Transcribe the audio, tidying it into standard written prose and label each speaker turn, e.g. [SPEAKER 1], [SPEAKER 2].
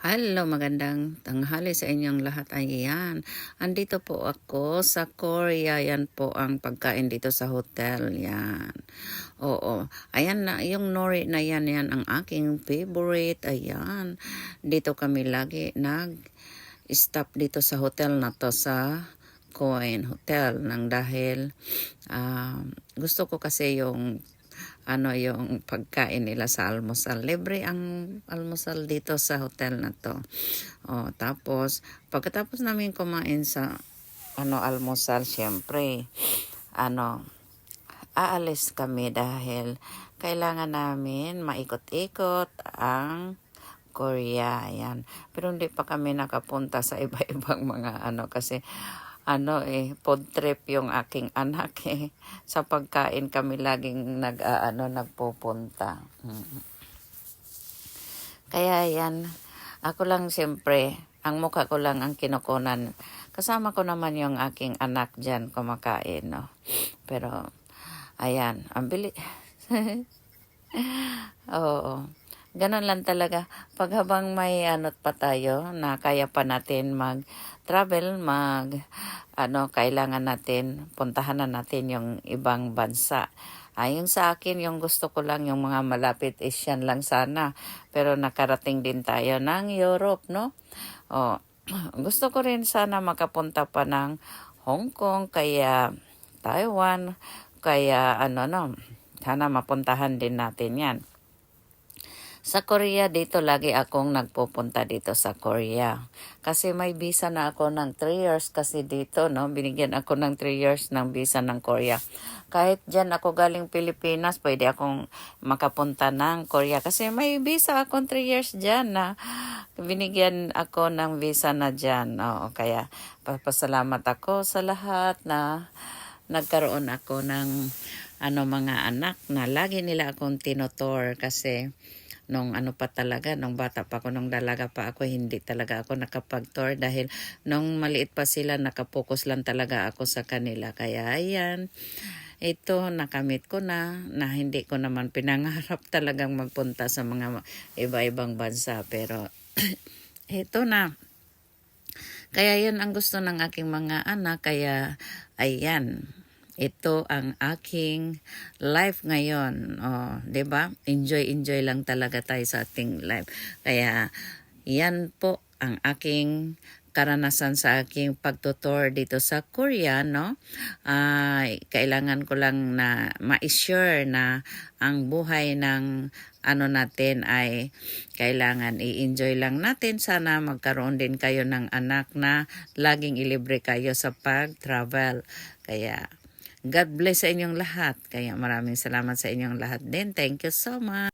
[SPEAKER 1] Hello, magandang tanghali sa inyong lahat. Ayan, andito po ako sa Korea. Yan po ang pagkain dito sa hotel. Yan. Oo. Ayan na, yung nori na yan ang aking favorite. Ayan. Dito kami lagi nag-stop dito sa hotel na to sa Coin Hotel nang dahil gusto ko kasi yung pagkain nila sa almusal. Libre ang almusal dito sa hotel na to. Tapos pagkatapos namin kumain sa almusal, syempre aalis kami dahil kailangan namin maikot-ikot ang Korea. Ayan. Pero hindi pa kami nakapunta sa iba-ibang mga kasi food trip yung aking anak Sa pagkain kami laging nagpupunta. Kaya yan, ako lang siyempre, ang mukha ko lang ang kinukunan. Kasama ko naman yung aking anak dyan kumakain, no? Pero, ayan, ang bili. Oo. Ganon lang talaga. Pag habang may pa tayo na kaya pa natin mag-travel, kailangan natin, puntahan na natin yung ibang bansa. Yung sa akin, yung gusto ko lang, yung mga malapit is yan lang sana. Pero nakarating din tayo ng Europe, no? Gusto ko rin sana makapunta pa ng Hong Kong, kaya Taiwan, kaya sana mapuntahan din natin yan. Sa Korea dito, lagi akong nagpupunta dito sa Korea. Kasi may visa na ako ng 3 years kasi dito, no? Binigyan ako ng 3 years ng visa ng Korea. Kahit dyan ako galing Pilipinas, pwede akong makapunta ng Korea. Kasi may visa akong 3 years dyan na binigyan ako ng visa na dyan. Kaya papasalamat ako sa lahat na nagkaroon ako ng mga anak na lagi nila akong tinutor kasi nung nung bata pa ako, nung dalaga pa ako, hindi talaga ako nakapag-tour dahil nung maliit pa sila, nakapokus lang talaga ako sa kanila. Kaya ayan, ito nakamit ko na hindi ko naman pinangarap talagang magpunta sa mga iba-ibang bansa. Pero ito na. Kaya yun ang gusto ng aking mga anak. Kaya ayan, ito ang aking life ngayon. 'Di ba? Enjoy lang talaga tayo sa ating life. Kaya yan po ang aking karanasan sa aking pagtutour dito sa Korea, no? Kailangan ko lang na ma-assure na ang buhay ng natin ay kailangan i-enjoy lang natin. Sana magkaroon din kayo ng anak na laging ilibre kayo sa pag-travel. Kaya God bless sa inyong lahat. Kaya maraming salamat sa inyong lahat din. Thank you so much.